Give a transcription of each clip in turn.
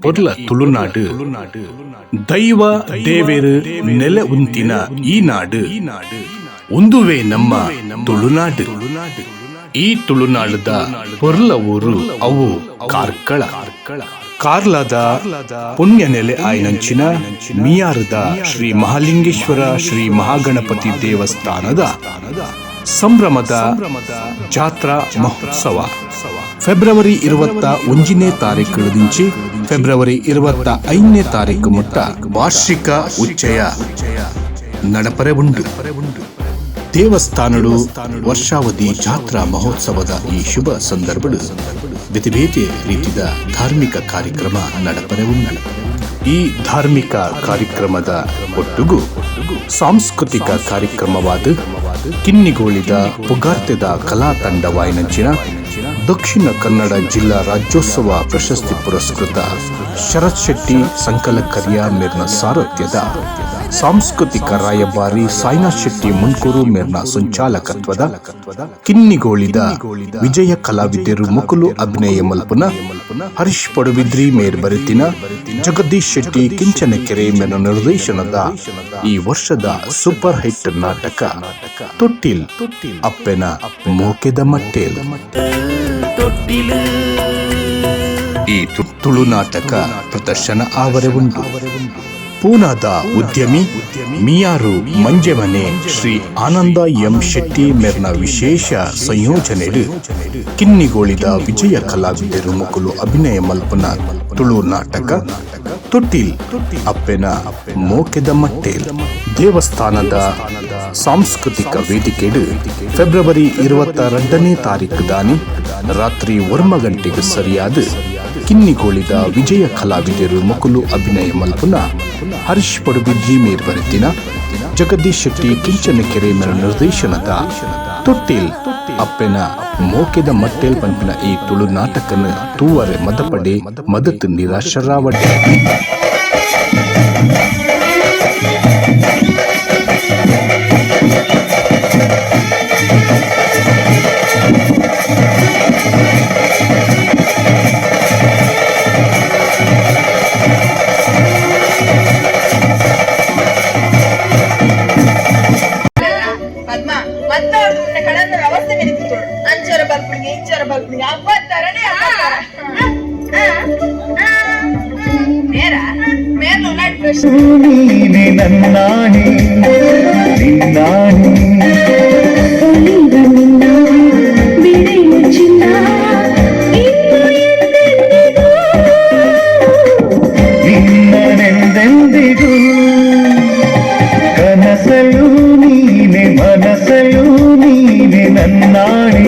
ಪೊರ್ಲ ತುಳುನಾಡು ದೈವ ದೇವೇರು ನೆಲೆ ಉಂತಿನ ಈ ನಾಡು ಒಂದುವೇ ನಮ್ಮ ತುಳುನಾಡು. ಈ ತುಳುನಾಡದ ಪೊರ್ಲ ಊರು ಅವು ಕಾರ್ಕಳ. ಕಾರ್ಲದ ಪುಣ್ಯ ನೆಲೆ ಆಯ್ನಂಚಿನ ಮಿಯಾರದ ಶ್ರೀ ಮಹಾಲಿಂಗೇಶ್ವರ ಶ್ರೀ ಮಹಾಗಣಪತಿ ದೇವಸ್ಥಾನದ ಸಂಭ್ರಮದ ಜಾತ್ರಾ ಮಹೋತ್ಸವ ಫೆಬ್ರವರಿ 21ನೇ ತಾರೀಕು ಫೆಬ್ರವರಿ 25ನೇ ತಾರೀಕು ಮುಟ್ಟ ವಾರ್ಷಿಕ ಉಚ್ಚಯ ನಡಪರೆ ಉಂಡು. ದೇವಸ್ಥಾನಡು ವರ್ಷಾವಧಿ ಜಾತ್ರಾ ಮಹೋತ್ಸವದ ಈ ಶುಭ ಸಂದರ್ಭಡು ಬೇತೆ ಬೇತೆ ರೀತಿಯ ಧಾರ್ಮಿಕ ಕಾರ್ಯಕ್ರಮ ನಡಪರೆ ಉಂಡು. ಈ ಧಾರ್ಮಿಕ ಕಾರ್ಯಕ್ರಮದ ಒಟ್ಟುಗು ಸಾಂಸ್ಕೃತಿಕ ಕಾರ್ಯಕ್ರಮವಾದ ಕಿನ್ನಿಗೋಳಿದ ಪುಗಾರ್ತೆದ ಕಲಾ ತಂಡವಾಯಿನಂಚಿನ ದಕ್ಷಿಣ ಕನ್ನಡ ಜಿಲ್ಲಾ ರಾಜ್ಯೋತ್ಸವ ಪ್ರಶಸ್ತಿ ಪುರಸ್ಕೃತ ಶರತ್ ಶೆಟ್ಟಿ ಸಂಕಲಕರ್ಯ ಮೇರ್ನ ಸಾರಥ್ಯದ ಸಾಂಸ್ಕೃತಿಕ ರಾಯಭಾರಿ ಸಾಯಿನಾಥ್ ಶೆಟ್ಟಿ ಮುನ್ಕೂರು ಮೇರ್ನ ಸಂಚಾಲಕತ್ವದ ಕಿನ್ನಿಗೋಳಿದ ವಿಜಯ ಕಲಾವಿದರು ಮುಕುಲು ಅಭಿನಯ ಮಲ್ಪುನ ಹರೀಶ್ ಪಡುಬಿದ್ರಿ ಮೇರ್ ಬರೆತಿನ ಜಗದೀಶ್ ಶೆಟ್ಟಿ ಕಿಂಚನಕೆರೆ ಮೇರ್ನ ನಿರ್ದೇಶನದ ಈ ವರ್ಷದ ಸೂಪರ್ ಹಿಟ್ ನಾಟಕ ತೊಟ್ಟಿಲ್ ಅಪ್ಪೆನ ಮೋಕೆದ ಮಟ್ಟೇಲ್. ಈ ತುಳು ನಾಟಕ ಪ್ರದರ್ಶನ ಆವರೆ ಉಂಟು. ಪೂನಾದ ಉದ್ಯಮಿ ಮಿಯಾರು ಮಂಜೆಮನೆ ಶ್ರೀ ಆನಂದ ಎಂ ಶೆಟ್ಟಿ ಮೇರ್ನ ವಿಶೇಷ ಸಂಯೋಜನೆಡು ಕಿನ್ನಿಗೋಳಿದ ವಿಜಯ ಕಲಾವಿದರು ಮುಕುಲು ಅಭಿನಯ ಮಲ್ಪನ ತುಳು ನಾಟಕ ತೊಟ್ಟಿಲ್ ಅಪ್ಪೆನ ಮೋಕೆದ ಮಟ್ಟೇಲ್ ದೇವಸ್ಥಾನದ ಸಾಂಸ್ಕೃತಿಕ ವೇದಿಕೆಡು ಫೆಬ್ರವರಿ 22ನೇ ತಾರೀಕು ದಾನಿ ರಾತ್ರಿ 1 ಗಂಟೆಗೆ ಸರಿಯಾದ ಕಿನ್ನಿಗೋಳಿದ ವಿಜಯ ಕಲಾವಿದರು ಮುಕುಲು ಅಭಿನಯ ಮಲ್ಪುನ ಹರೀಶ್ ಪಡುಬಿದ್ರಿ ಮೇರ್ ಬರೆತಿನ ಜಗದೀಶ್ ಶೆಟ್ಟಿ ಕಿಂಚನಕೆರೆ ಮೇರ ನಿರ್ದೇಶನದ ತೊಟ್ಟಿಲ್ ಅಪ್ಪೆನ ಮೋಕೆದ ಮಟ್ಟೇಲ್ ಪಂಪಿನ ಈ ತುಳು ನಾಟಕನ ತೂವರೆ ಮದಪಡೆ ಮದತ್ ನಿರಾಶರಾವಡೆ. ನೀನೆ ನನ್ನಾಣಿ ನಿನ್ನಾಣಿ ನಿನ್ನನೆಂದೆಂದಿಗೂ ಕನಸಲು ನೀನೆ ಮನಸಲು ನೀನೆ ನನ್ನಾಣಿ.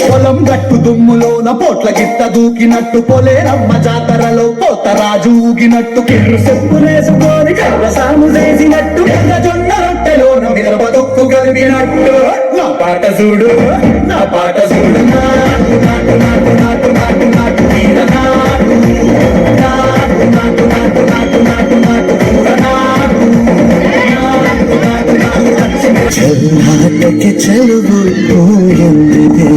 పొలం గట్టు దుమ్ములోన పోట్ల గిట్ట దూకినట్టు పొలేరమ్మ జాతరలో పోతరాజు ఊగినట్టు కిర్రు చెప్పులేసుకొని కర్ర సాము చేసినట్టు ఎర్ర జొన్న రొట్టెలోన మిరప దొక్కు కలిపినట్టు నా పాట చూడు నా పాట చూడు నాటు నాటు నాటు నాటు నాటు నాటు తీర నాటు నాటు నాటు నాటు నాటు నాటు నాటు పూర నాటు నాటు నాటు నాటు చెల్లాటకి చెలువు పోయిందిదే.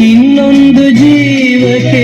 ಇನ್ನೊಂದು ಜೀವಕ್ಕೆ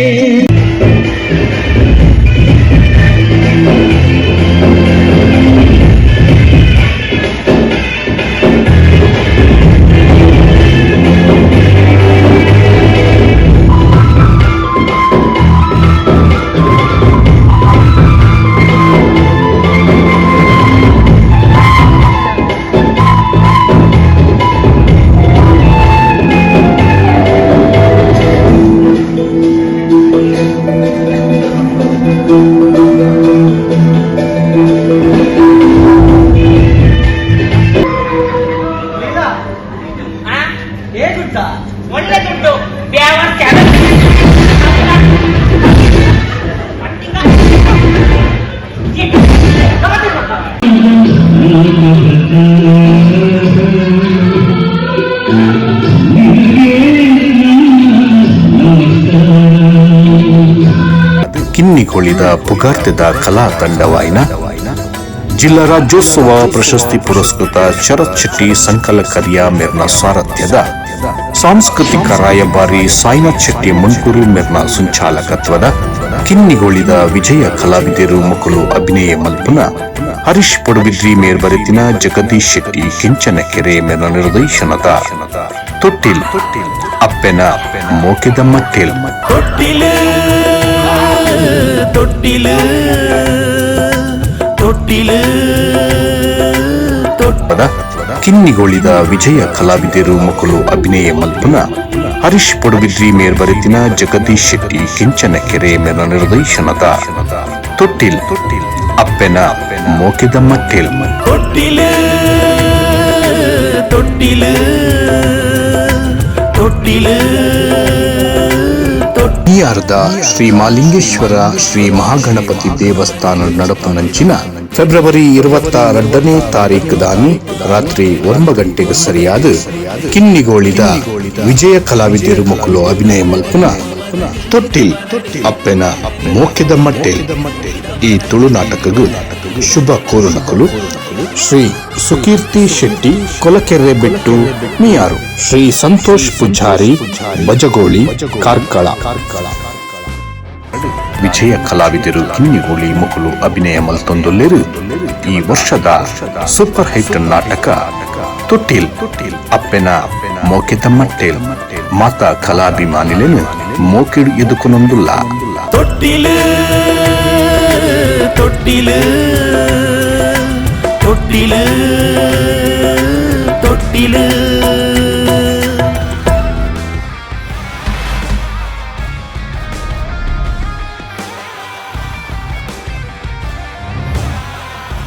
ಕಿನ್ನಿಗೊಳಿದ ಪುಗಾರ್ತೆದ ಕಲಾ ತಂಡವಾಯಿನ ಜಿಲ್ಲಾ ರಾಜ್ಯೋತ್ಸವ ಪ್ರಶಸ್ತಿ ಪುರಸ್ಕೃತ ಶರತ್ ಶೆಟ್ಟಿ ಸಂಕಲಕರಿಯ ಮೇರ್ನ ಸಾರಥ್ಯದ ಸಾಂಸ್ಕೃತಿಕ ರಾಯಭಾರಿ ಸಾಯಿನಾಥ್ ಶೆಟ್ಟಿ ಮುನ್ಕೂರು ಮೇರ್ನ ಸಂಚಾಲಕತ್ವದ ಕಿನ್ನಿಗೊಳಿದ ವಿಜಯ ಕಲಾವಿದರು ಮಕ್ಕಳು ಅಭಿನಯ ಮಲ್ಪನ ಹರೀಶ್ ಪಡುಬಿದ್ರಿ ಮೇರ್ ಬರೆತಿನ ಜಗದೀಶ್ ಶೆಟ್ಟಿ ಕೆಂಚನಕೆರೆ ಮೇರ್ನ ನಿರ್ದೇಶನದ ತೊಟ್ಟಿಲ್ ಅಪ್ಪೆನ ಮೋಕೆದ ಮಟ್ಟೆಲ್ ಕಿನ್ನಿಗೊಳಿದ ವಿಜಯ ಕಲಾವಿದರು ಮಕ್ಕಳು ಅಭಿನಯ ಮಲ್ಪನ ಹರೀಶ್ ಪಡುಬಿದ್ರಿ ಮೇರ್ ಬರೆತಿನ ಜಗದೀಶ್ ಶೆಟ್ಟಿ ಕೆಂಚನಕೆರೆ ಮೇರ್ನ ನಿರ್ದೇಶನದ ತೊಟ್ಟಿಲ್ ಅಪ್ಪೆನ ಮೋಕೆದ ಮಟ್ಟೆಲ್ ಮಿಯಾರ್ದ ಶ್ರೀ ಮಾಲಿಂಗೇಶ್ವರ ಶ್ರೀ ಮಹಾಗಣಪತಿ ದೇವಸ್ಥಾನ ನಡಪನಂಚಿನ ಫೆಬ್ರವರಿ 22ನೇ ತಾರೀಕು ದಾನಿ ರಾತ್ರಿ 9 ಗಂಟೆಗೆ ಸರಿಯಾದ ಕಿನ್ನಿಗೊಳಿದ ವಿಜಯ ಕಲಾವಿದರು ಮಕ್ಕಳು ಅಭಿನಯ ಮಲ್ಪನ ತೊಟ್ಟಿಲ್ ಅಪ್ಪೆನ ಮೋಕೆದ ಮಟ್ಟೆಲ್ ಈ ತುಳು ನಾಟಕಗಳು ಶುಭ ಕೋರುಣಕಲು ಶ್ರೀ ಸುಕೀರ್ತಿ ಶೆಟ್ಟಿ ಕೊಲಕೆರೆ ಬೆಟ್ಟು ಮಿಯಾರು, ಶ್ರೀ ಸಂತೋಷ್ ಪೂಜಾರಿ ಬಜಗೋಳಿ ಕಾರ್ಕಳ. ವಿಜಯ ಕಲಾವಿದರು ಕಿನ್ನಿಗೊಳಿ ಮಕ್ಕಳು ಅಭಿನಯ ಮಲ್ತೊಂದೊಲ್ಲೆರು ಈ ವರ್ಷದ ಸೂಪರ್ ಹಿಟ್ ನಾಟಕ ತೊಟ್ಟಿಲ್ ಅಪ್ಪೆನ ಮೋಕೆದ ಮಟ್ಟೆಲ್ ಮಾತಾ ಕಲಾಭಿಮಾನಿಲೆನು ಮೋಕಿಡು ಎದುಕೊನೊಂದುಲ್ಲ. ತೊಟ್ಟಿಲು ತೊಟ್ಟಿಲು ತೊಟ್ಟಿಲು ತೊಟ್ಟಿಲು